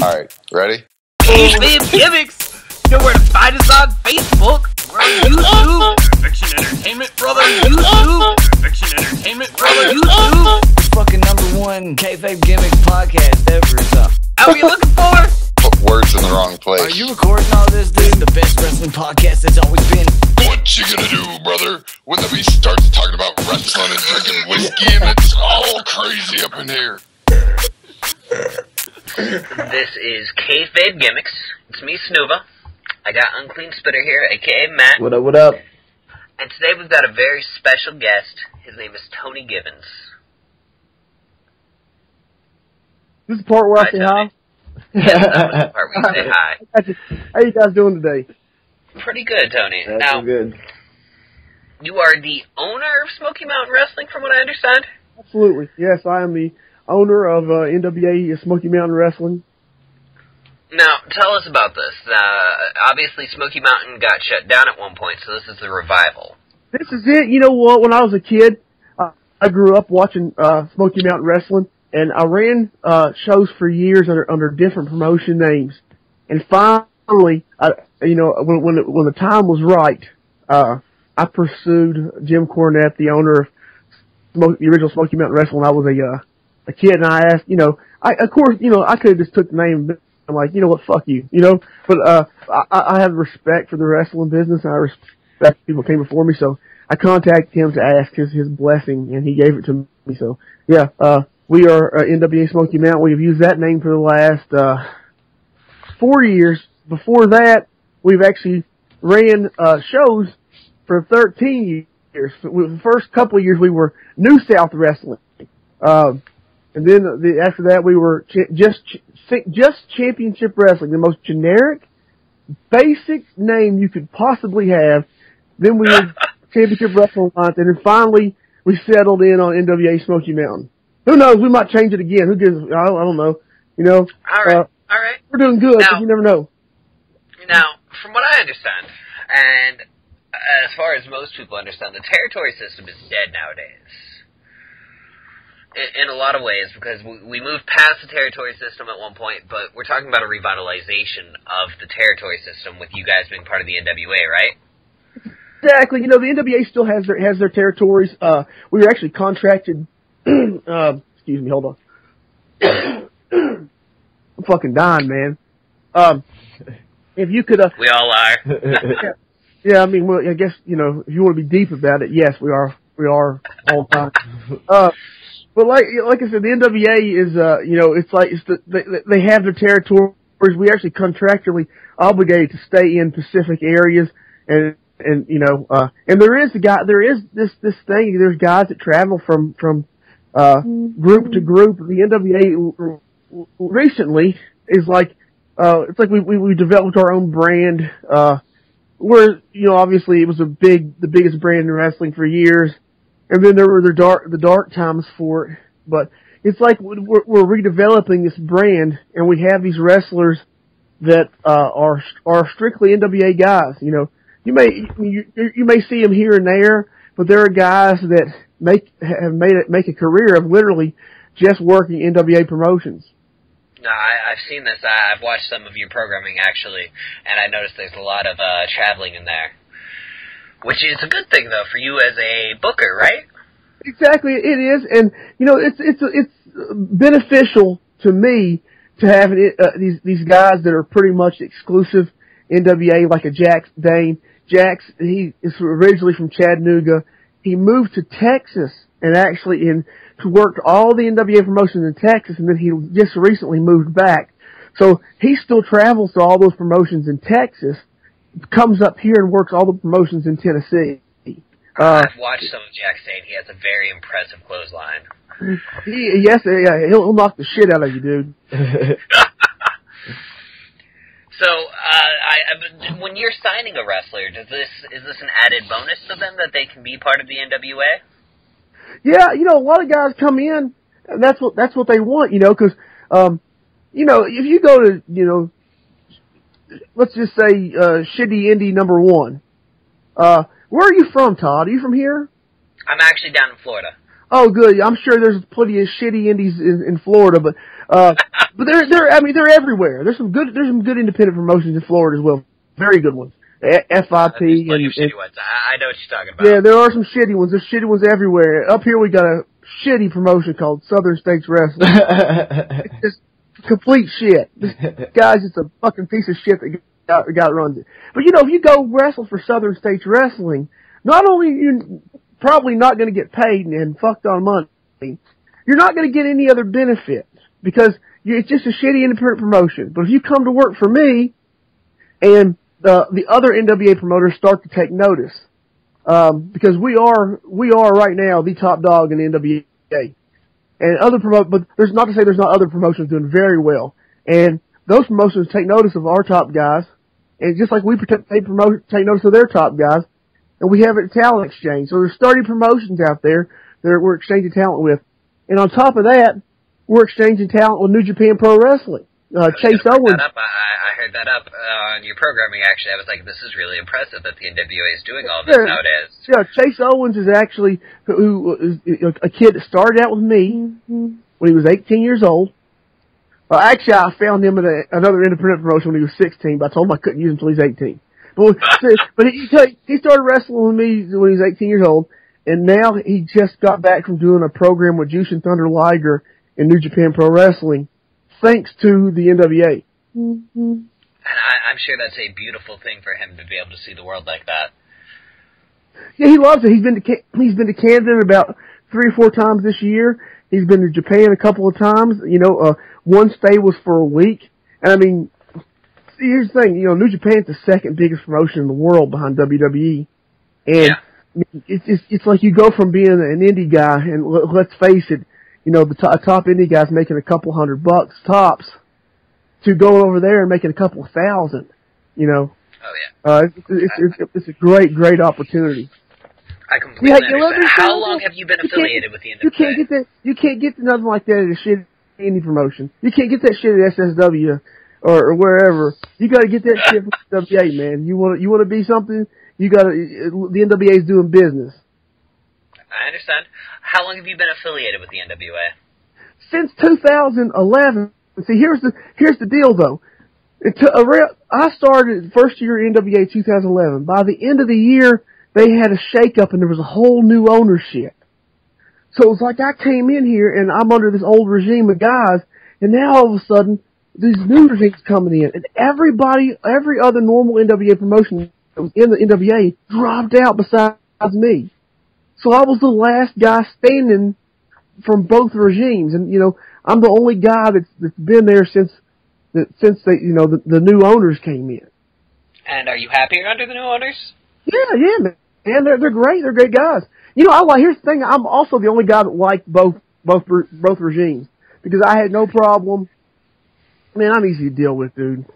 Alright, ready? Kayfabe Gimmicks! You know where to find us on Facebook. We're on YouTube. Fiction Entertainment, brother. YouTube. Fiction Entertainment, brother. YouTube. Fucking #1 Kayfabe Gimmicks podcast ever. So. How are you looking for? Put words in the wrong place. Are you recording all this, dude? The best wrestling podcast that's always been. What you gonna do, brother, when we start talking about wrestling and drinking whiskey and it's all crazy up in here? This is Kayfabe Gimmicks. It's me, Snoova. I got Unclean Spitter here, aka Matt. What up, what up? And today we've got a very special guest. His name is Tony Givens. This is the part where I say hi? Yeah, that's the part where you say hi. How you guys doing today? Pretty good, Tony. That's now, good. You are the owner of Smoky Mountain Wrestling, from what I understand? Absolutely. Yes, I am the owner of NWA Smoky Mountain Wrestling. Now, tell us about this. Obviously, Smoky Mountain got shut down at one point, so this is the revival. This is it. You know what? When I was a kid, I grew up watching Smoky Mountain Wrestling, and I ran shows for years under different promotion names. And finally, when the time was right, I pursued Jim Cornette, the owner of the original Smoky Mountain Wrestling. When I was a kid, and I asked, I could have just took the name. But I'm like, you know what, fuck you, But I have respect for the wrestling business, and I respect people came before me, so I contacted him to ask his blessing, and he gave it to me. So yeah, we are NWA Smoky Mountain. We've used that name for the last 4 years. Before that, we've actually ran shows for 13 years. The first couple of years, we were New South Wrestling. And then after that, we were just Championship Wrestling, the most generic, basic name you could possibly have. Then we were Championship Wrestling Alliance, and then finally we settled in on NWA Smoky Mountain. Who knows? We might change it again. Who gives? I don't know. All right. We're doing good, now, but you never know. Now, from what I understand, and as far as most people understand, the territory system is dead nowadays. In a lot of ways, because we moved past the territory system at one point, but we're talking about a revitalization of the territory system with you guys being part of the NWA, right? Exactly. The NWA still has their territories. We were actually contracted. Excuse me. Hold on. I'm fucking dying, man. If you could, we all are. yeah. I mean, well, I guess if you want to be deep about it, yes, we are all the time. But like I said, the NWA is, they have their territories. We actually contractually obligated to stay in Pacific areas, and there is this thing. There's guys that travel from group to group. The NWA recently is like, it's like we developed our own brand. Where obviously it was the biggest brand in wrestling for years. And then there were the dark times for it, but it's like we're redeveloping this brand, and we have these wrestlers that are strictly NWA guys. You may see them here and there, but there are guys that make a career of literally just working NWA promotions. No, I've seen this. I've watched some of your programming actually, and I noticed there's a lot of traveling in there. Which is a good thing, though, for you as a booker, right? Exactly, it is, and it's beneficial to me to have these guys that are pretty much exclusive NWA, like a Jax Dane. Jax, he is originally from Chattanooga. He moved to Texas and actually worked all the NWA promotions in Texas, and then he just recently moved back. So he still travels to all those promotions in Texas. Comes up here and works all the promotions in Tennessee. I've watched some of Jack State. He has a very impressive clothesline. He'll knock the shit out of you, dude. So, when you're signing a wrestler, is this an added bonus to them that they can be part of the NWA? Yeah, a lot of guys come in, and that's what they want, because, if you go to, let's just say, Shitty Indie #1. Where are you from, Todd? Are you from here? I'm actually down in Florida. Oh, good. I'm sure there's plenty of shitty indies in Florida, but But they're everywhere. There's some good independent promotions in Florida as well. Very good ones. FIP There's plenty of shitty ones. I know what you're talking about. Yeah, there are some shitty ones. There's shitty ones everywhere. Up here we got a shitty promotion called Southern States Wrestling. It's just complete shit. This guy's just a fucking piece of shit that got runs it. But if you go wrestle for Southern States Wrestling, not only you're probably not going to get paid and fucked on money, you're not going to get any other benefits because it's just a shitty independent promotion. But if you come to work for me and the other NWA promoters start to take notice, because we are right now the top dog in the NWA, and but there's not to say there's not other promotions doing very well, and those promotions take notice of our top guys, and just like we take notice of their top guys, and we have a talent exchange. So there's 30 promotions out there that we're exchanging talent with, and on top of that, we're exchanging talent with New Japan Pro Wrestling. Chase Owens. I heard that up on your programming, actually. I was like, this is really impressive that the NWA is doing all this nowadays. Yeah, Chase Owens is actually who is a kid that started out with me when he was 18 years old. Actually, I found him at another independent promotion when he was 16, but I told him I couldn't use him until he's 18. But he started wrestling with me when he was 18 years old, and now he just got back from doing a program with Jushin Thunder Liger in New Japan Pro Wrestling, thanks to the NWA. And I'm sure that's a beautiful thing for him to be able to see the world like that. Yeah, he loves it. He's been to Canada about 3 or 4 times this year. He's been to Japan a couple of times. One stay was for a week. And I mean, here's the thing. New Japan's the second biggest promotion in the world behind WWE. And it's like you go from being an indie guy, and let's face it, the top indie guy's making a couple $100 tops, to going over there and making a couple of $1,000. Oh yeah. It's a great opportunity. I completely understand. How long have you been affiliated with the NWA? You can't get nothing like that at a shit indie promotion. You can't get that shit at SSW or wherever. You got to get that shit from the NWA, man. You want to be something. The NWA is doing business. I understand. How long have you been affiliated with the NWA? Since 2011. See, here's the deal though. I started first year NWA 2011. By the end of the year, they had a shake-up and there was a whole new ownership. So it was like I came in here and I'm under this old regime of guys, and now all of a sudden, these new regimes coming in, and every other normal NWA promotion that was in the NWA dropped out besides me. So I was the last guy standing from both regimes, and I'm the only guy that's been there since the new owners came in. And are you happier under the new owners? Yeah, man. They're great. They're great guys. Here's the thing. I'm also the only guy that liked both regimes because I had no problem. Man, I'm easy to deal with, dude.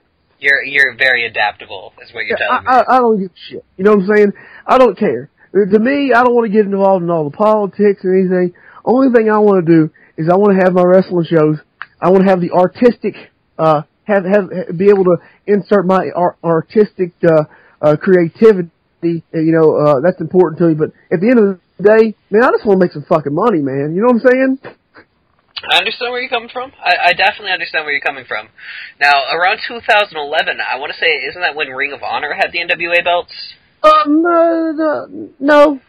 You're very adaptable, is what you're telling me. I don't give a shit. You know what I'm saying? I don't care. To me, I don't want to get involved in all the politics or anything. Only thing I want to do is I want to have my wrestling shows. I want to have the artistic, be able to insert my artistic creativity. That's important to me. But at the end of the day, man, I just want to make some fucking money, man. You know what I'm saying? I understand where you're coming from. I definitely understand where you're coming from. Now, around 2011, I want to say, isn't that when Ring of Honor had the NWA belts? No.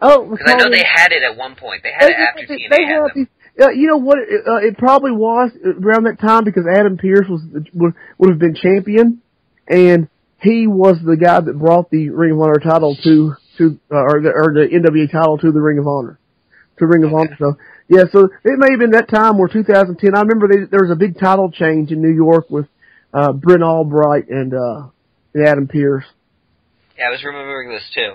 Oh, because I know they had it at one point. They had it after TNA had them. You know what? It probably was around that time because Adam Pearce would have been champion, and he was the guy that brought the Ring of Honor title to the NWA title to the Ring of Honor, Honor. So yeah, so it may have been that time where 2010. I remember there was a big title change in New York with Brent Albright and Adam Pearce. Yeah, I was remembering this too.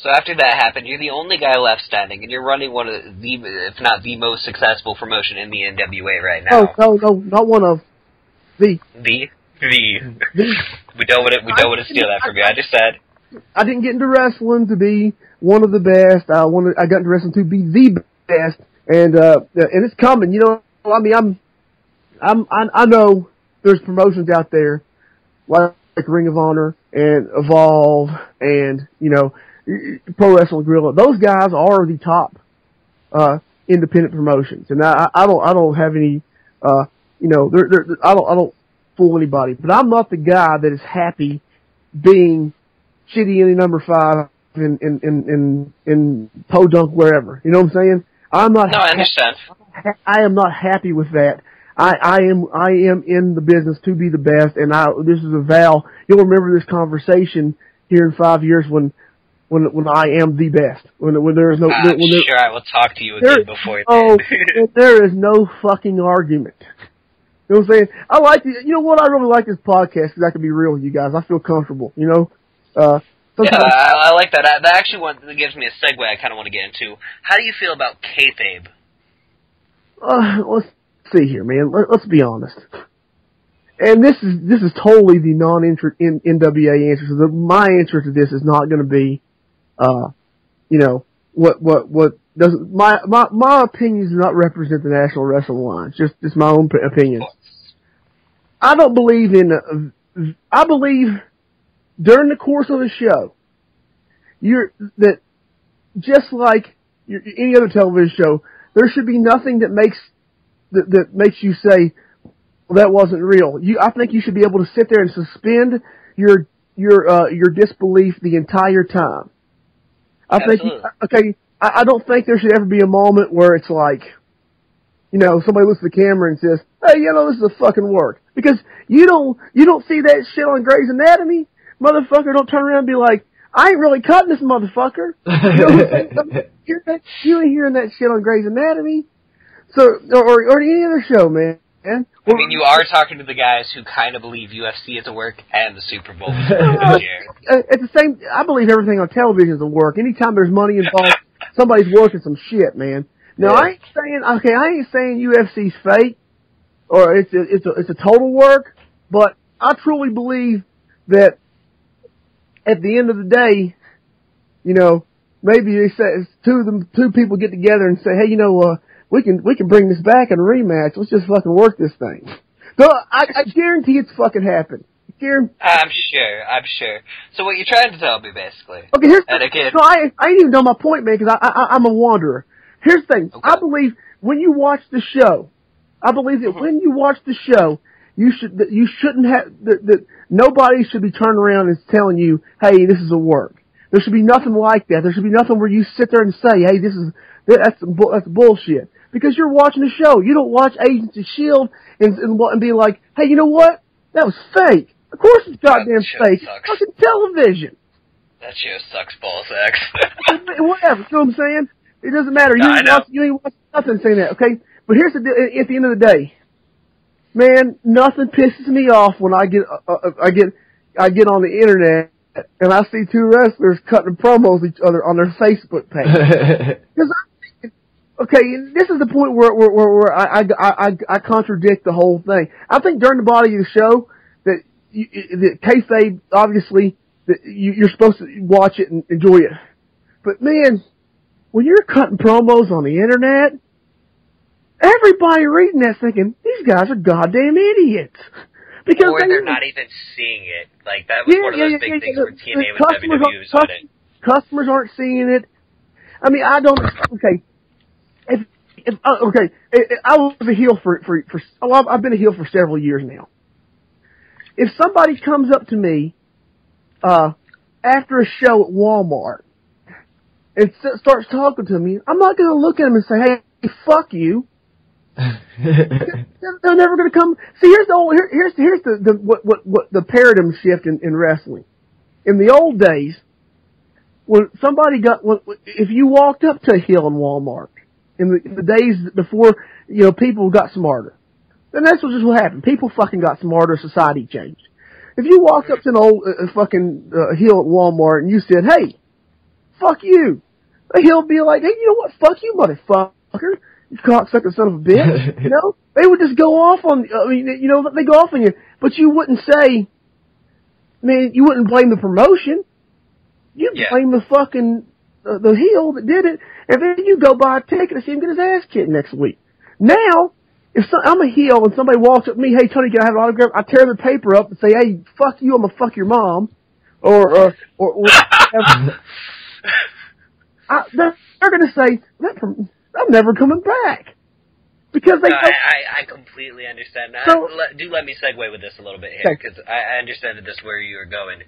So after that happened, you're the only guy left standing, and you're running one of the, if not the most successful promotion in the NWA right now. No, not one of the. We don't want to steal that from you. I just said. I didn't get into wrestling to be one of the best. I got into wrestling to be the best, and it's coming. I mean, I know there's promotions out there like Ring of Honor and Evolve and Pro Wrestling Guerrilla. Those guys are the top independent promotions, and I don't have any I don't fool anybody, but I'm not the guy that is happy being shitty in number 5 in podunk wherever. You know what I'm saying? I'm not. No, I understand. I am not happy with that. I am in the business to be the best, and this is a vow. You'll remember this conversation here in 5 years when I am the best. When there is no. I'm sure I will talk to you again before then. There is no fucking argument. You know what I'm saying? I like it. You know what? I really like this podcast because I can be real with you guys. I feel comfortable. You know. I like that. That actually gives me a segue I kind of want to get into. How do you feel about Kayfabe? Let's see here, man. Let's be honest. And this is totally the non-interest in NWA answer. So my answer to this is not going to be, what doesn't my opinions do not represent the National Wrestling Alliance. Just my own opinion. I don't believe in. I believe during the course of the show, that just like any other television show, there should be nothing that makes you say, well, that wasn't real. I think you should be able to sit there and suspend your disbelief the entire time. I don't think there should ever be a moment where it's like, somebody looks at the camera and says, hey, this is a fucking work. Because you don't see that shit on Grey's Anatomy. Motherfucker, don't turn around and be like, I ain't really cutting this motherfucker. You ain't hearing that shit on Grey's Anatomy. So, or any other show, man. I mean, you are talking to the guys who kind of believe UFC is a work and the Super Bowl is a work this year. At the same, I believe everything on television is a work. Anytime there's money involved, somebody's working some shit, man. Now, I ain't saying UFC's fake or it's a total work, but I truly believe that at the end of the day, maybe they say two people get together and say, hey, we can bring this back in a rematch. Let's just fucking work this thing. So I guarantee it's fucking happened. I'm sure. So what you're trying to tell me, basically. Okay, I ain't even done my point, man, because I'm a wanderer. Here's the thing. Okay. I believe when you watch the show, when you watch the show, that nobody should be turning around and telling you, hey, this is a work. There should be nothing like that. There should be nothing where you sit there and say, hey, that's bullshit. Because you're watching a show. You don't watch Agents of S.H.I.E.L.D. and be like, hey, you know what? That was fake. Of course it's goddamn fake. It's fucking television. That show sucks ballsacks. Whatever. You know what I'm saying? It doesn't matter. You ain't watching nothing saying that, okay? But here's the deal. At the end of the day, man, nothing pisses me off when I get on the internet and I see two wrestlers cutting promos each other on their Facebook page. Because this is the point where I contradict the whole thing. I think during the body of the show that kayfabe, obviously, that you're supposed to watch it and enjoy it. But man, when you're cutting promos on the internet, everybody reading that thinking, these guys are goddamn idiots. Because they're not even seeing it. Like, that was one of those big things where TNA with WWE was on it. Customers aren't seeing it. I mean, I don't, okay. I was a heel I've been a heel for several years now. If somebody comes up to me, after a show at Walmart, and starts talking to me, I'm not gonna look at him and say, hey, fuck you. They're never going to come. See, here's the paradigm shift in wrestling. In the old days, if you walked up to a heel in Walmart in the days before people got smarter, then that's just what happened. People fucking got smarter. Society changed. If you walked up to an old fucking heel at Walmart and you said, "Hey, fuck you," the heel would be like, "Hey, you know what? Fuck you, motherfucker. You cocksucker son of a bitch." They would just go off on, they go off on you. But you wouldn't say, man, you wouldn't blame the promotion. You'd blame the fucking, the heel that did it. And then you go buy a ticket to see him get his ass kicked next week. Now, I'm a heel and somebody walks up to me, hey, Tony, can I have an autograph? I tear the paper up and say, hey, fuck you, I'm gonna fuck your mom. Or they're gonna say, I'm never coming back. Because they. No, I completely understand. So, Do let me segue with this a little bit here, because I understand that this is where you are going.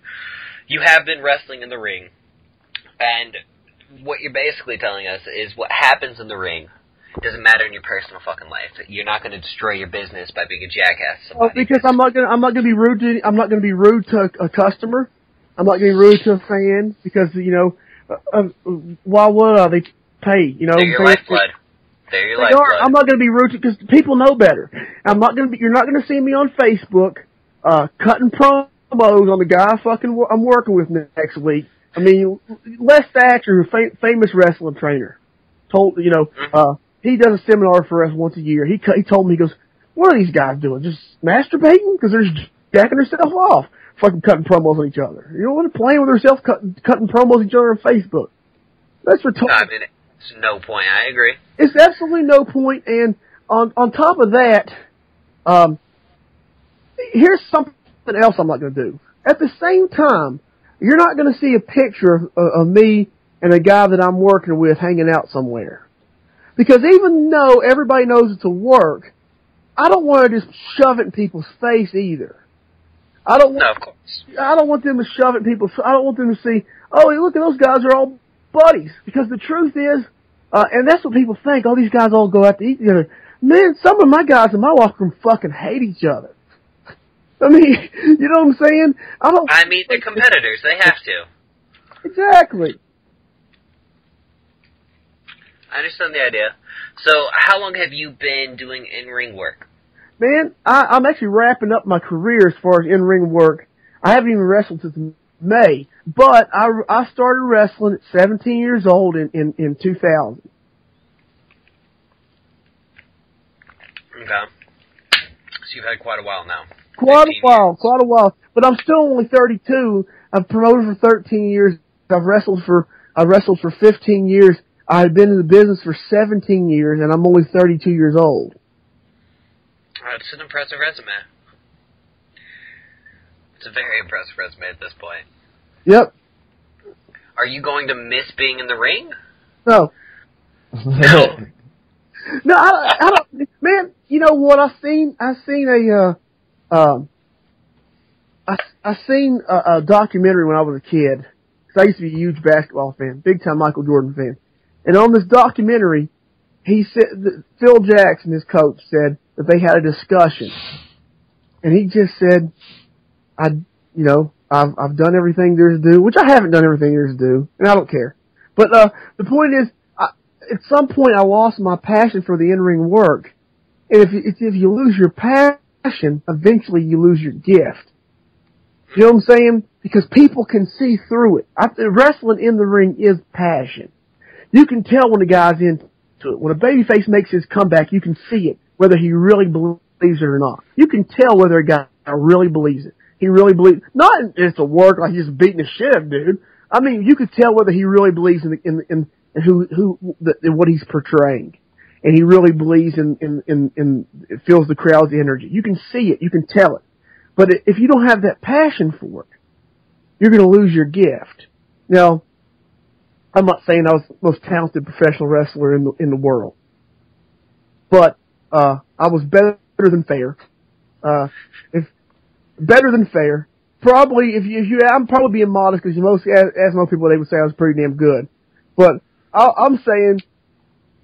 You have been wrestling in the ring, and what you're basically telling us is what happens in the ring doesn't matter in your personal fucking life. You're not going to destroy your business by being a jackass to somebody. Because I'm not gonna be rude to a customer. I'm not going to be rude to a fan because why would they pay? They're your lifeblood. They're your lifeblood. I'm not going to be rude because people know better. You're not going to see me on Facebook cutting promos on the guy I'm working with next week. I mean, Les Thatcher, famous wrestling trainer, told he does a seminar for us once a year. He told me, he goes, "What are these guys doing? Just masturbating? Because they're just jacking themselves off, fucking cutting promos on each other. You know what? Playing with themselves, cutting promos on each other on Facebook. That's retarded." I mean, it's no point. I agree. It's absolutely no point. And on top of that, here's something else I'm not going to do. At the same time, you're not going to see a picture of me and a guy that I'm working with hanging out somewhere. Because even though everybody knows it's a work, I don't want to just shove it in people's face either. No, of course. I don't want them to shove it in people's face. I don't want them to see, oh, look at those guys are all buddies. Because the truth is, and that's what people think, oh, these guys all go out to eat together. Man, some of my guys in my locker room fucking hate each other. I mean, you know what I'm saying? I mean, they're competitors. They have to. Exactly. I understand the idea. So, how long have you been doing in-ring work? Man, I'm actually wrapping up my career as far as in-ring work. I haven't even wrestled since May, but I started wrestling at 17 years old in 2000. Okay. So you've had quite a while now. Quite a while. But I'm still only 32. I've promoted for 13 years. I've wrestled for 15 years. I've been in the business for 17 years, and I'm only 32 years old. It's an impressive resume. It's a very impressive resume at this point. Yep. Are you going to miss being in the ring? No. No. No, I don't. Man, you know what? I seen a documentary when I was a kid. 'Cause I used to be a huge basketball fan, big time Michael Jordan fan. And on this documentary, he said Phil Jackson, his coach, said that they had a discussion, and he just said, I've done everything there's to do," which I haven't done everything there's to do, and I don't care. But the point is, at some point, I lost my passion for the in-ring work, and if you lose your passion, eventually you lose your gift. You know what I'm saying? Because people can see through it. Wrestling in the ring is passion. You can tell when a guy's into it. When a babyface makes his comeback, you can see it, whether he really believes it or not. You can tell whether a guy really believes it. He really believes, not it's a work like he's beating the shit out of dude. I mean, you could tell whether he really believes in what he's portraying, and he really believes in it feels the crowd's energy. You can see it, you can tell it. But if you don't have that passion for it, you're going to lose your gift. Now, I'm not saying I was the most talented professional wrestler in the world, but I was better than fair. Better than fair. Probably, I'm probably being modest because as most people, they would say I was pretty damn good. But I'm saying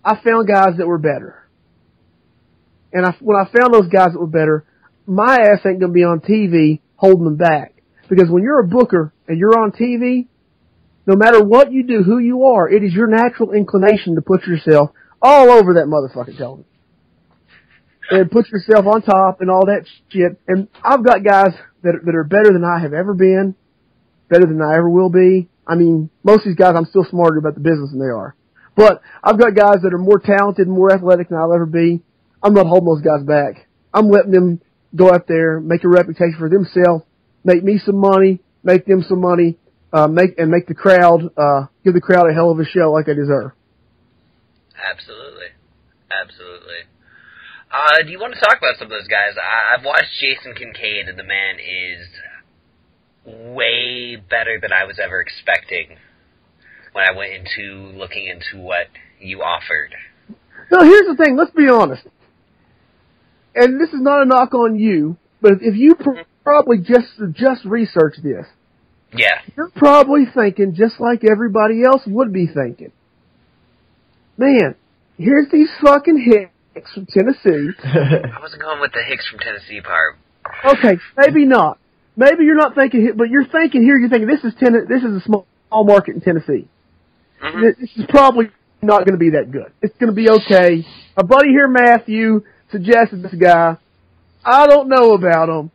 I found guys that were better, and when I found those guys that were better, my ass ain't gonna be on TV holding them back. Because when you're a booker and you're on TV, no matter what you do, who you are, it is your natural inclination to put yourself all over that motherfucking television. And put yourself on top and all that shit. And I've got guys that are better than I have ever been, better than I ever will be. I mean, most of these guys I'm still smarter about the business than they are. But I've got guys that are more talented, more athletic than I'll ever be. I'm not holding those guys back. I'm letting them go out there, make a reputation for themselves, make me some money, make them some money, make the crowd, give the crowd a hell of a show like they deserve. Absolutely. Do you want to talk about some of those guys? I've watched Jason Kincaid, and the man is way better than I was ever expecting when I went into looking into what you offered. No, here's the thing. Let's be honest. and this is not a knock on you, but if you probably just research this, yeah, you're probably thinking just like everybody else would be thinking. Man, here's these fucking hicks from Tennessee. I wasn't going with the Hicks from Tennessee part. Okay, maybe not. Maybe you're not thinking, but you're thinking here. You're thinking this is a small market in Tennessee. Mm-hmm. This is probably not going to be that good. It's going to be okay. A buddy here, Matthew, suggested this guy. I don't know about him.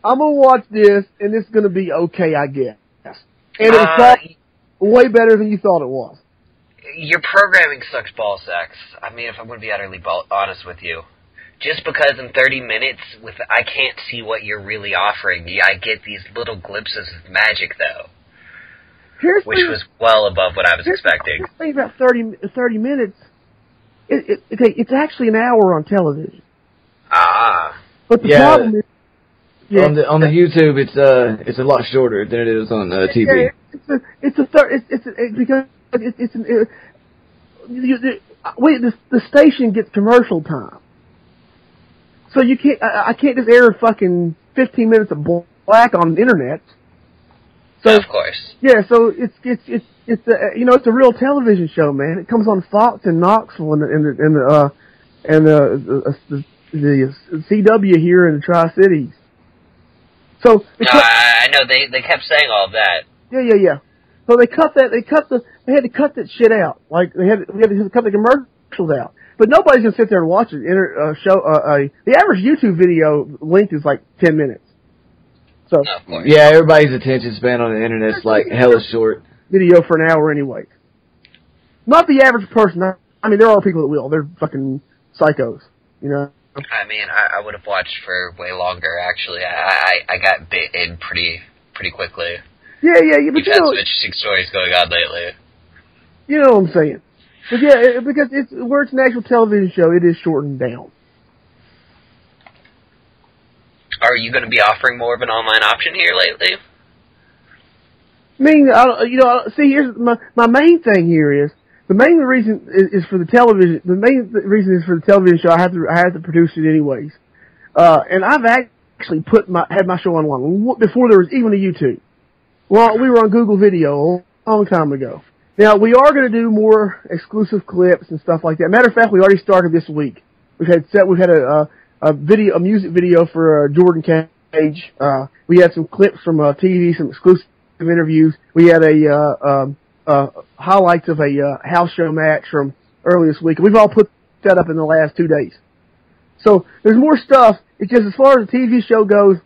I'm going to watch this, and it's going to be okay, I guess. And it was probably way better than you thought it was. Your programming sucks ball sacks. I mean, if I'm going to be utterly honest with you. Just because in 30 minutes, I can't see what you're really offering. I get these little glimpses of magic, though. Which was well above what I was expecting. Here's the thing about 30 minutes. It's actually an hour on television. Ah. But the problem is... Yeah, on the YouTube, it's a lot shorter than it is on TV. The station gets commercial time. So you can't, I can't just air fucking 15 minutes of black on the internet. So, of course. Yeah, so it's a real television show, man. It comes on Fox in Knoxville and the CW here in the Tri-Cities. So I know they kept saying all of that. Yeah. So they had to cut that shit out. Like we had to cut the commercials out. But nobody's gonna sit there and watch it. The average YouTube video length is like 10 minutes. So yeah, everybody's attention span on the internet's like hella short. Video for an hour anyway. Not the average person. I mean, there are people that will. They're fucking psychos, you know. I mean, I would have watched for way longer. Actually, I got bit in pretty quickly. Yeah. But We've had some interesting stories going on lately. You know what I'm saying? But yeah, because where it's an actual television show, it is shortened down. Are you going to be offering more of an online option here lately? I mean, see, here's my main thing here is the main reason is for the television. The main reason is for the television show. I have to produce it anyways, and I've actually had my show online before there was even a YouTube. Well, we were on Google Video a long time ago. Now we are going to do more exclusive clips and stuff like that. Matter of fact, we already started this week. We've had a music video for Jordan Cage. We had some clips from TV, some exclusive interviews. We had highlights of a house show match from earlier this week. We've all put that up in the last 2 days. So there's more stuff. It's just as far as the TV show goes,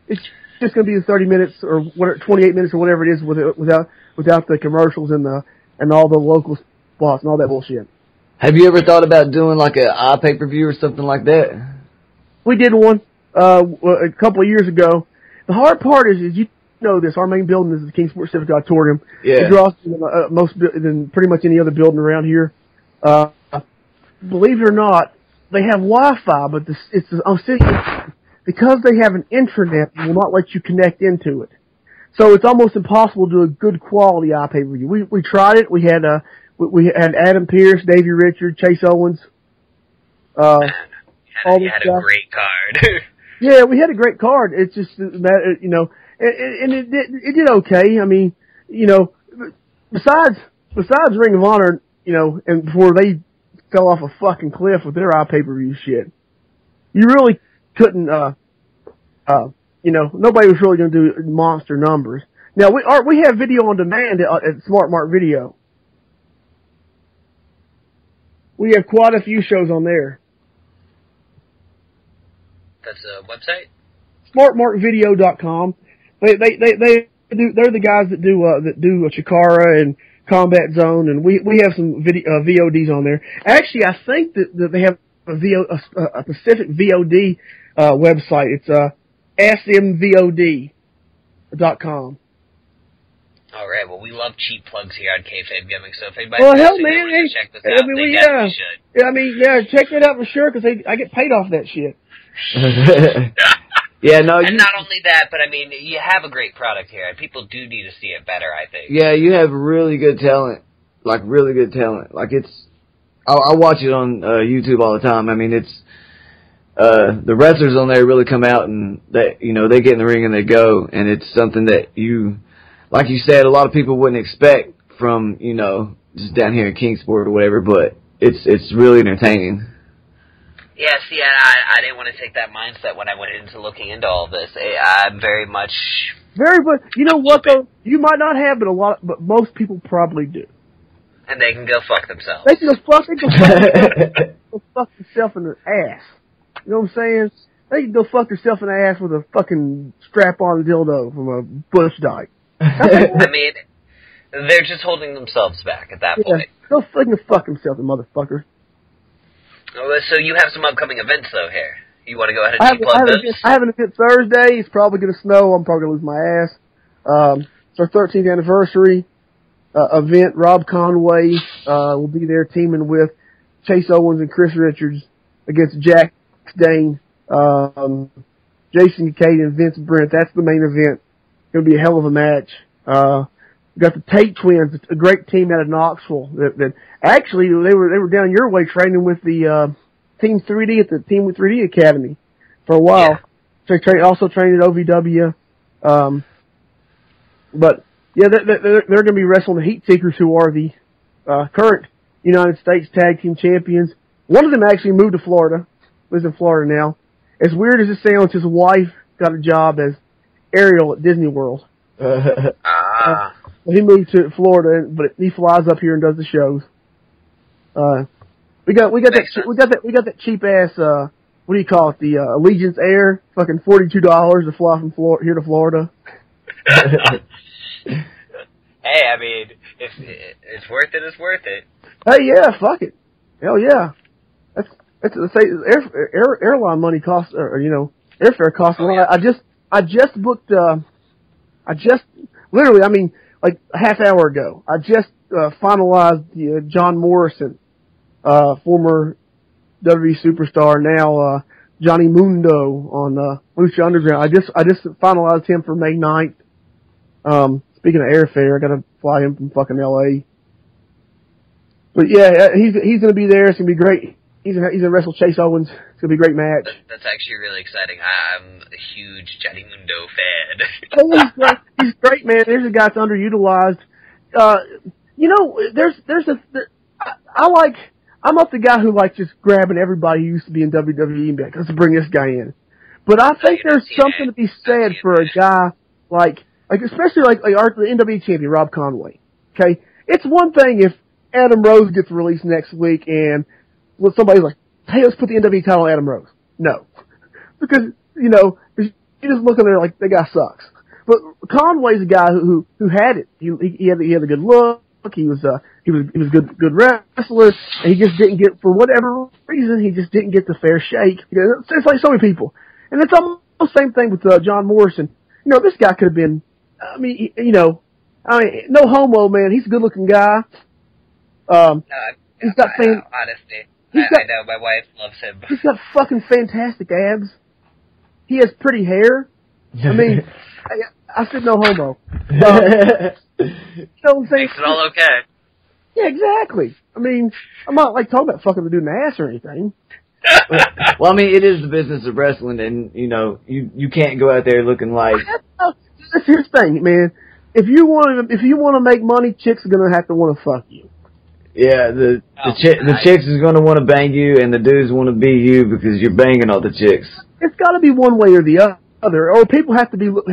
it's just going to be the 30 minutes or 28 minutes or whatever it is without the commercials and all the local spots and all that bullshit. Have you ever thought about doing like a pay-per-view or something like that? We did one a couple of years ago. The hard part is you know this. Our main building is the King Sports Civic Auditorium. Yeah. It draws most than pretty much any other building around here. Believe it or not, they have Wi-Fi, but because they have an intranet, they will not let you connect into it. So it's almost impossible to do a good quality pay-per-view. We tried it. We had Adam Pearce, Davey Richard, Chase Owens. You had a great card. Yeah, we had a great card. It's just that, you know, and it did okay. I mean, you know, besides Ring of Honor, you know, and before they fell off a fucking cliff with their pay-per-view shit, you really couldn't, you know, nobody was really going to do monster numbers. Now we have video on demand at Smart Mark Video. We have quite a few shows on there. That's a website? SmartMarkVideo.com. They're the guys that do Chikara and Combat Zone, and we have some VODs on there. Actually, I think that they have a Pacific VOD website. It's smvod.com. All right. Well, we love cheap plugs here on Kayfabe Gimmicks. So if anybody wants to check this out, they definitely should. I mean, check that out for sure because I get paid off that shit. Yeah, no. And not only that, but I mean, you have a great product here. People do need to see it better, I think. Yeah, you have really good talent. Like, really good talent. Like, I watch it on YouTube all the time. I mean, it's the wrestlers on there really come out and they get in the ring and they go, and it's something that like you said, a lot of people wouldn't expect from, just down here in Kingsport or whatever, but it's really entertaining. Yeah, see, I didn't want to take that mindset when I went into looking into all this. I'm very much... But you know what, though? You might not have it but most people probably do. And they can go fuck themselves. They can go fuck themselves in their ass. You know what I'm saying? They can go fuck themselves in the ass with a fucking strap-on dildo from a bush dyke. I mean, they're just holding themselves back at that point. Go fucking fuck themselves, the motherfucker. So you have some upcoming events, though, here. You want to go ahead and plug those? I have an event Thursday. It's probably going to snow. I'm probably going to lose my ass. It's our 13th anniversary event. Rob Conway will be there teaming with Chase Owens and Chris Richards against Jack Dane, Jason Kincaid, and Vince Brent. That's the main event. It's going to be a hell of a match. We got the Tate twins, a great team out of Knoxville. That actually they were down your way training with the Team 3D at the Team 3D Academy for a while. Yeah. So they also trained at OVW. But yeah, they're going to be wrestling the Heat Seekers, who are the current United States Tag Team Champions. One of them actually moved to Florida, lives in Florida now. As weird as it sounds, his wife got a job as Ariel at Disney World. He moved to Florida, but he flies up here and does the shows. We got that cheap ass what do you call it? The Allegiance Air, fucking $42 to fly from here to Florida. Hey, I mean, if it's worth it, it's worth it. Hey, yeah, fuck it, hell yeah. That's airline money costs, or airfare costs. Well, I just booked. Literally, I mean, like a half hour ago, I just finalized the John Morrison, former WWE superstar, now Johnny Mundo on Lucha Underground. I just finalized him for May 9th. Speaking of airfare, I got to fly him from fucking LA. But yeah, he's going to be there. It's going to be great. He's gonna wrestle Chase Owens. It's gonna be a great match. That's actually really exciting. I'm a huge Johnny Mundo fan. He's great, man. There's a guy that's underutilized. I'm not the guy who likes just grabbing everybody who used to be in WWE and be like, let's bring this guy in. But I think there's something to be said for a guy like especially like the NWA champion Rob Conway. Okay, it's one thing if Adam Rose gets released next week and somebody's like, hey, let's put the NWA title on Adam Rose. No. Because, you just look at there like, that guy sucks. But Conway's a guy who had it. He had a good look. He was a good wrestler. And he just didn't get, for whatever reason, he just didn't get the fair shake. It's like so many people. And it's almost the same thing with John Morrison. This guy could have been, no homo, man. He's a good looking guy. He's got honestly. I know, my wife loves him. He's got fucking fantastic abs. He has pretty hair. I mean, I said no homo. You know what I'm saying? Makes it all okay. Yeah, exactly. I mean, I'm not like talking about fucking the dude in the ass or anything. Well, I mean, it is the business of wrestling, and you can't go out there looking like. Here's the thing, man. If you want to make money, chicks are gonna have to want to fuck you. Yeah, the chicks is going to want to bang you, and the dudes want to be you because you're banging all the chicks. It's got to be one way or the other, or people have to look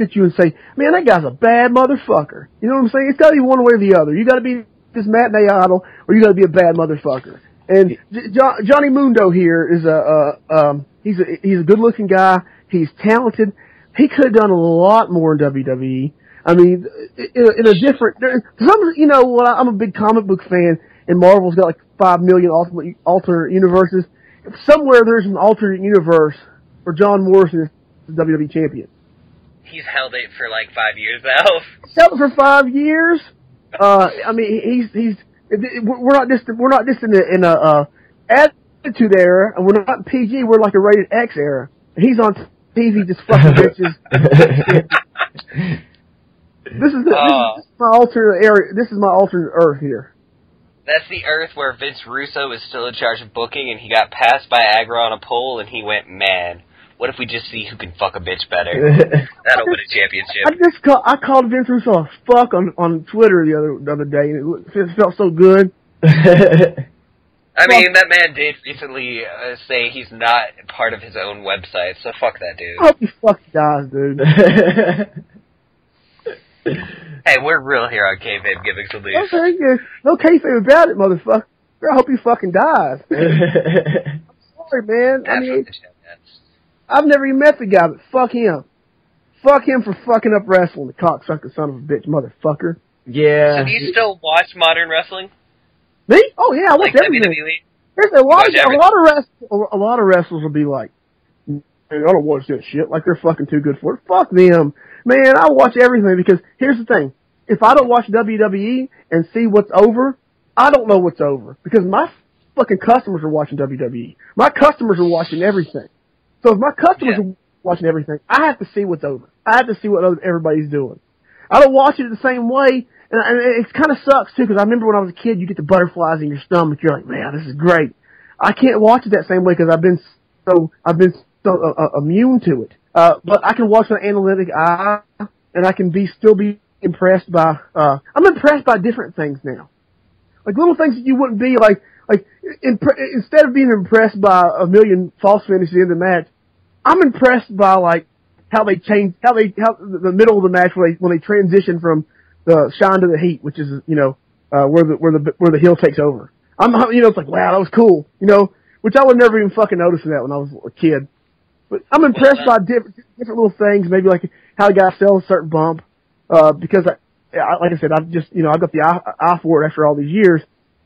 at you and say, "Man, that guy's a bad motherfucker." You know what I'm saying? It's got to be one way or the other. You got to be this matinee idol, or you got to be a bad motherfucker. And Johnny Mundo here is he's a good looking guy. He's talented. He could have done a lot more in WWE. I mean, in a different, I'm a big comic book fan, and Marvel's got like 5 million alternate universes. Somewhere there's an alternate universe where John Morrison is the WWE champion. He's held it for like 5 years now. He's held it for 5 years. I mean, we're not just in a attitude era, and we're not in PG. We're like a rated X era. And he's on TV just fucking bitches. This is my alternate area. This is my alternate Earth here. That's the Earth where Vince Russo is still in charge of booking, and he got passed by Agra on a poll, and he went, man, what if we just see who can fuck a bitch better? That'll win a championship. I called Vince Russo a fuck on Twitter the other day, and it felt so good. I mean, that man did recently say he's not part of his own website, so fuck that dude. I hope he fucking dies, dude. Hey, we're real here on Kayfabe Gimmicks at least. Okay, yeah. No kayfabe about it, motherfucker. I hope he fucking dies. I'm sorry, man. I mean, I've never even met the guy, but fuck him. Fuck him for fucking up wrestling, the cocksucker son of a bitch motherfucker. Yeah. So do you still watch modern wrestling? Me? Oh yeah, I watch everything. WWE? There's a lot of wrestlers will be like, man, I don't watch that shit. Like they're fucking too good for it. Fuck them. Man, I watch everything because here's the thing. If I don't watch WWE and see what's over, I don't know what's over. Because my fucking customers are watching WWE. My customers are watching everything. So if my customers are watching everything, I have to see what's over. I have to see what everybody's doing. I don't watch it the same way, and it kind of sucks too, because I remember when I was a kid, you get the butterflies in your stomach. You're like, man, this is great. I can't watch it that same way because I've been so immune to it. But I can watch with an analytic eye, and I can still be impressed by. I'm impressed by different things now, like little things that you wouldn't be like instead of being impressed by a million false finishes in the match, I'm impressed by like how they change, how the middle of the match when they transition from the shine to the heat, which is where the heel takes over. It's like, wow, that was cool, which I would never even fucking notice that when I was a kid. But I'm impressed by different little things, maybe like how a guy sells a certain bump, because like I said, I've got the eye for it after all these years.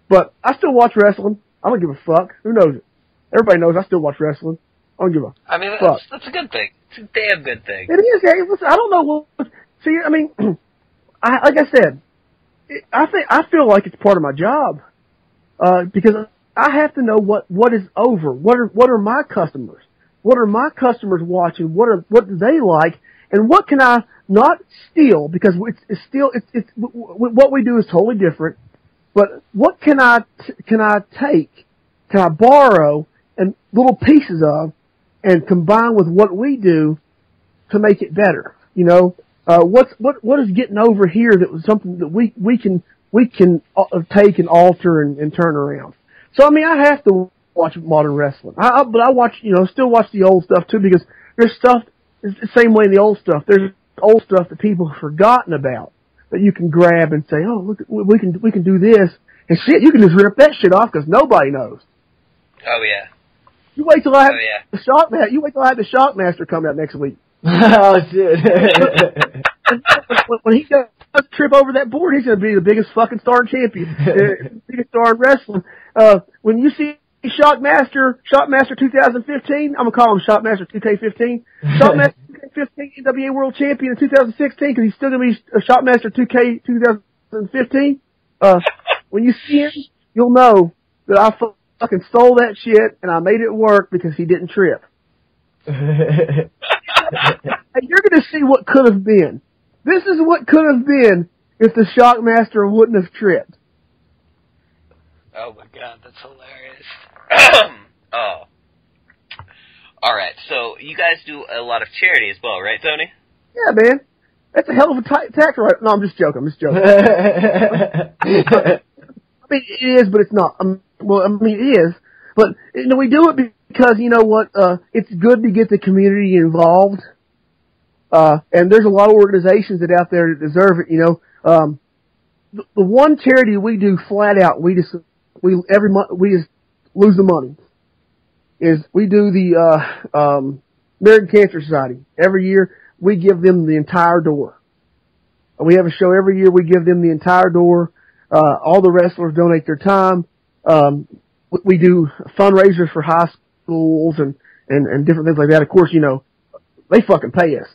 But I still watch wrestling. I don't give a fuck. Who knows it? Everybody knows I still watch wrestling. I don't give a fuck. That's a good thing. It's a damn good thing. It is. Listen, I don't know what. See, I mean, like I said, I feel like it's part of my job because I have to know what is over. What are my customers? What are my customers watching? What do they like? And what can I not steal? Because it's what we do is totally different. But what can I take? Can I borrow and little pieces of and combine with what we do to make it better? What is getting over here that was something that we can take and alter and turn around. So I mean, I have to watch modern wrestling. But I watch, still watch the old stuff too, because there's stuff. It's the same way in the old stuff. There's old stuff that people have forgotten about that you can grab and say, oh, look, we can do this, and shit, you can just rip that shit off because nobody knows. Oh yeah. You wait till I have the Shockmaster. You wait till I have the Shockmaster come out next week. Oh shit! when he does trip over that board, he's going to be the biggest fucking star champion, biggest star in wrestling. When you see Shockmaster 2015, I'm gonna call him Shockmaster 2K15. Shockmaster 2K15 NWA World Champion in 2016 because he's still gonna be a Shockmaster 2K 2015. When you see him, you'll know that I fucking stole that shit and I made it work because he didn't trip. And you're gonna see what could have been. This is what could have been if the Shockmaster wouldn't have tripped. Oh my god, that's hilarious. Oh. Alright, so you guys do a lot of charity as well, right, Tony? Yeah, man. That's a hell of a tax right. No, I'm just joking. I mean, it is, but it's not. It is. But, we do it because, it's good to get the community involved. And there's a lot of organizations that out there that deserve it, The one charity we do flat out, every month, we just lose the money, is we do the American Cancer Society. Every year, we give them the entire door. We have a show every year, we give them the entire door. All the wrestlers donate their time. We do fundraisers for high schools and different things like that. Of course, they fucking pay us.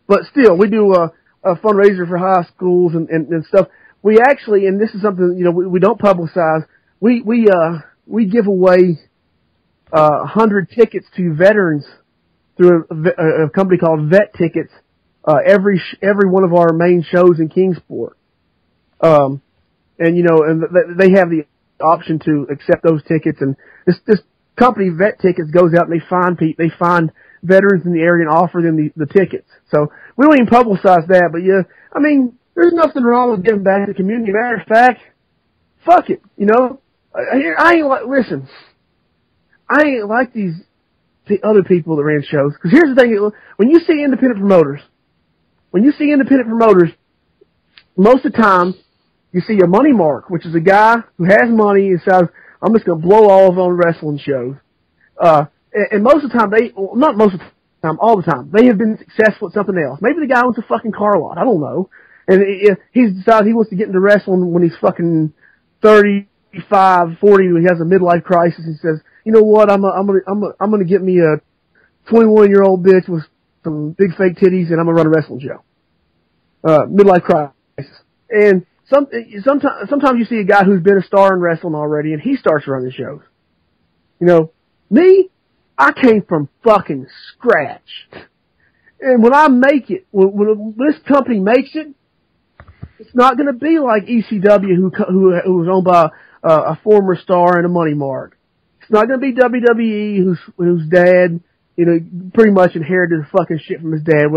But still, we do a fundraiser for high schools and stuff. We actually, and this is something, we don't publicize, we give away 100 tickets to veterans through a company called Vet Tickets every one of our main shows in Kingsport. And they have the option to accept those tickets, and this company, Vet Tickets, goes out and they find veterans in the area and offer them the tickets. So we don't even publicize that, but yeah, I mean, there's nothing wrong with giving back to the community. Matter of fact, fuck it, you know. I ain't like the other people that ran shows. Because here's the thing: when you see independent promoters, most of the time you see a money mark, which is a guy who has money and says, "I'm just going to blow all of on wrestling shows." And most of the time, not most of the time, all the time, they have been successful at something else. Maybe the guy owns a fucking car lot. I don't know. And he's decided he wants to get into wrestling when he's fucking 35, 40, when he has a midlife crisis. He says, "You know what? I'm gonna get me a 21-year-old bitch with some big fake titties, and I'm gonna run a wrestling show." Midlife crisis. And sometimes you see a guy who's been a star in wrestling already, and he starts running shows. You know, me, I came from fucking scratch. And when I make it, when this company makes it, it's not going to be like ECW, who was owned by a former star and a money mark. It's not going to be WWE, whose dad, you know, pretty much inherited the fucking shit from his dad.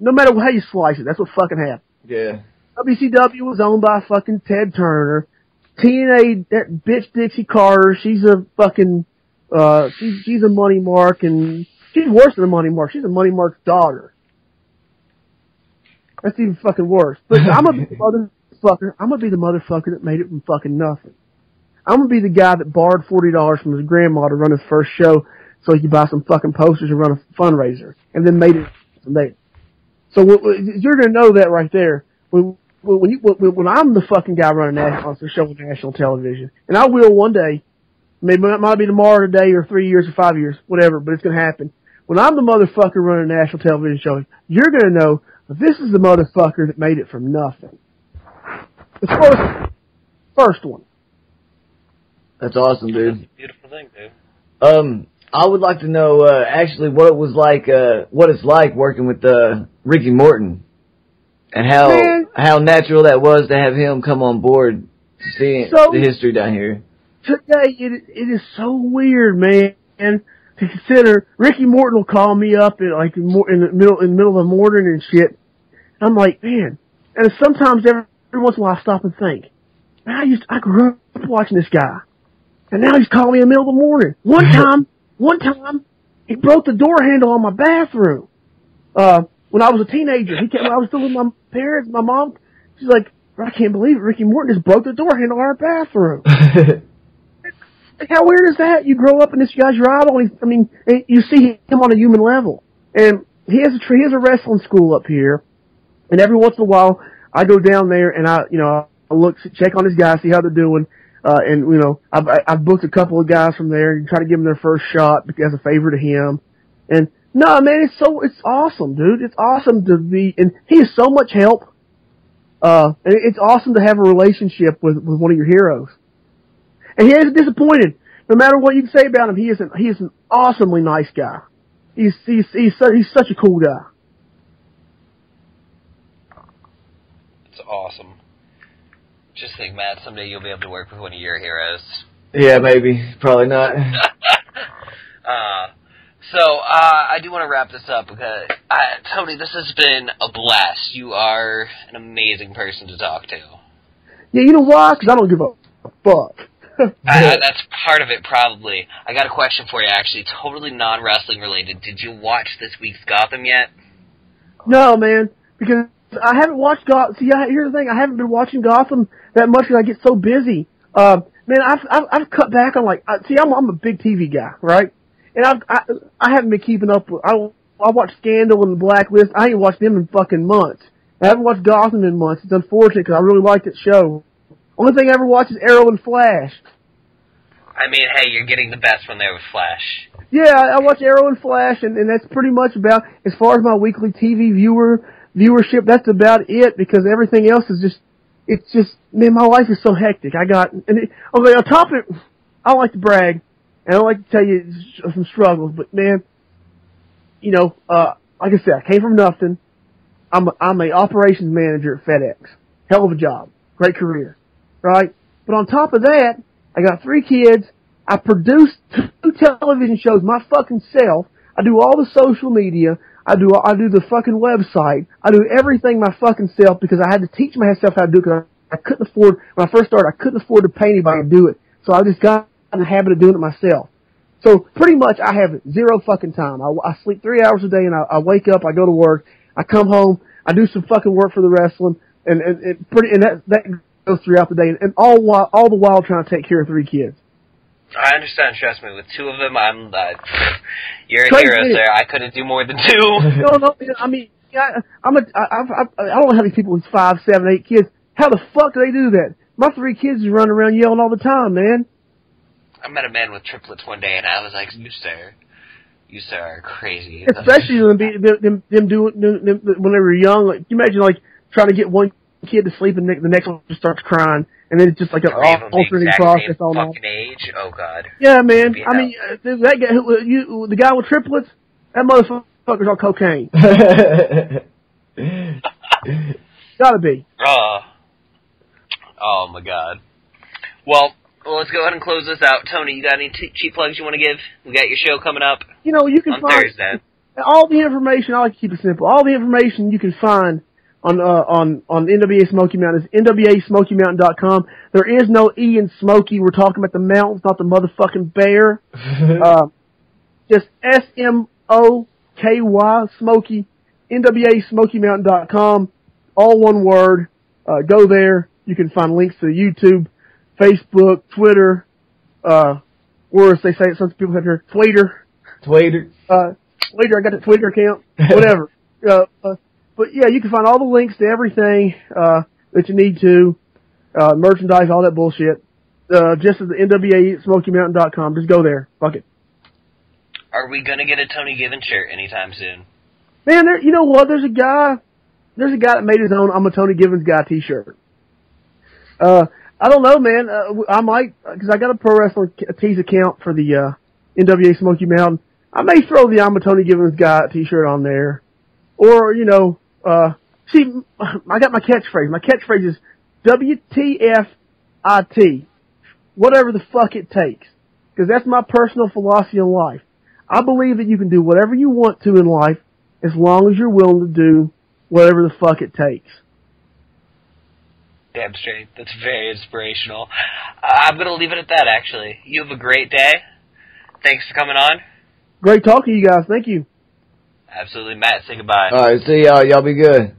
No matter how you slice it, that's what fucking happened. Yeah. WCW was owned by fucking Ted Turner. TNA, that bitch Dixie Carter, she's a fucking, she's a money mark, and she's worse than a money mark. She's a money mark's daughter. That's even fucking worse. But I'm gonna be the motherfucker that made it from fucking nothing. I'm gonna be the guy that borrowed $40 from his grandma to run his first show so he could buy some fucking posters and run a fundraiser, and then made it from there. So you're gonna know that right there. When I'm the fucking guy running a show on national television, and I will one day, maybe it might be tomorrow, today, or 3 years, or 5 years, whatever, but it's gonna happen. When I'm the motherfucker running a national television show, you're gonna know this is the motherfucker that made it from nothing. The first one. That's awesome, dude. That's a beautiful thing, dude. I would like to know actually what it was like, what it's like working with Ricky Morton, and how natural that was to have him come on board, seeing the history down here. Today, it is so weird, man, to consider. Ricky Morton will call me up in the middle of the morning and shit. I'm like, man, and sometimes every once in a while I stop and think, man, I grew up watching this guy, and now he's calling me in the middle of the morning. One time, he broke the door handle on my bathroom. When I was a teenager, I was still with my parents, my mom. She's like, I can't believe it. Ricky Morton just broke the door handle on our bathroom. How weird is that? You grow up and this guy's your idol. I mean, you see him on a human level. And he has a wrestling school up here. And every once in a while, I go down there and I check on his guys, see how they're doing. And, you know, I've booked a couple of guys from there and try to give them their first shot as a favor to him. And, no, man, it's awesome, dude. It's awesome to be, and he is so much help. And it's awesome to have a relationship with one of your heroes. And he isn't disappointed. No matter what you can say about him, he is an awesomely nice guy. He's such a cool guy. It's awesome. Just think, Matt, someday you'll be able to work with one of your heroes. Yeah, maybe. Probably not. I do want to wrap this up because, Tony, this has been a blast. You are an amazing person to talk to. Yeah, you know why? Because I don't give a fuck. That's part of it, probably. I got a question for you, actually, totally non-wrestling related. Did you watch this week's Gotham yet? No, man, because I haven't watched Gotham. See, here's the thing: I haven't been watching Gotham that much because I get so busy. Man, I've cut back on I'm a big TV guy, right? And I haven't been keeping up with. I watched Scandal and The Blacklist. I ain't watched them in fucking months. I haven't watched Gotham in months. It's unfortunate because I really liked that show. Only thing I ever watch is Arrow and Flash. I mean, hey, you're getting the best one there with Flash. Yeah, I watch Arrow and Flash, and that's pretty much about, as far as my weekly TV viewership, that's about it, because everything else is man, my life is so hectic. On top of it, I don't like to brag, and I don't like to tell you some struggles, but man, you know, like I said, I came from nothing. I'm a operations manager at FedEx. Hell of a job. Great career. Right? But on top of that, I got 3 kids. I produce 2 television shows my fucking self. I do all the social media. I do the fucking website. I do everything my fucking self because I had to teach myself how to do it because I couldn't afford, when I first started, I couldn't afford to pay anybody to do it. So I just got in the habit of doing it myself. So pretty much I have 0 fucking time. I sleep 3 hours a day and I wake up, I go to work, I come home, I do some fucking work for the wrestling, and that goes throughout the day, and all the while trying to take care of 3 kids. I understand, trust me. With 2 of them, you're a hero, sir. I couldn't do more than 2. No, I mean, I don't have any people with 5, 7, 8 kids. How the fuck do they do that? My 3 kids just running around yelling all the time, man. I met a man with triplets one day, and I was like, you sir are crazy. Especially them doing when they were young. Like, you imagine like trying to get one kid to sleep and the next one just starts crying, and then it's just like an alternating process all night. Fucking age, oh god. Yeah, man. I mean, that guy, the guy with triplets, that motherfucker's on cocaine. Gotta be. Oh my god. Well, let's go ahead and close this out. Tony, you got any cheap plugs you want to give? We got your show coming up. You know, you can on find Thursday. All the information. I like to keep it simple. All the information you can find on NWA Smoky Mountain is NWASmokyMountain.com. There is no E in Smoky. We're talking about the mountains, not the motherfucking bear. Just SMOKY Smoky. NWASmokymountain.com. All one word. Go there. You can find links to YouTube, Facebook, Twitter, worse, they say it, some people have here, Twitter. Twitter, I got the Twitter account, whatever. But yeah, you can find all the links to everything, that you need to, merchandise, all that bullshit, just at the NWASmokyMountain.com. Just go there. Fuck it. Are we gonna get a Tony Given shirt anytime soon? Man, you know what? There's a guy that made his own I'm a Tony Givens Guy t-shirt. I don't know, man. I might, because I got a Pro Wrestling Tees account for the NWA Smoky Mountain. I may throw the I'm a Tony Givens Guy t-shirt on there. Or, you know, see, I got my catchphrase. My catchphrase is WTFIT. Whatever the fuck it takes. Because that's my personal philosophy in life. I believe that you can do whatever you want to in life as long as you're willing to do whatever the fuck it takes. Damn straight. That's very inspirational. I'm going to leave it at that, actually. You have a great day. Thanks for coming on. Great talking to you guys. Thank you. Absolutely. Matt, say goodbye. All right, see y'all. Y'all be good.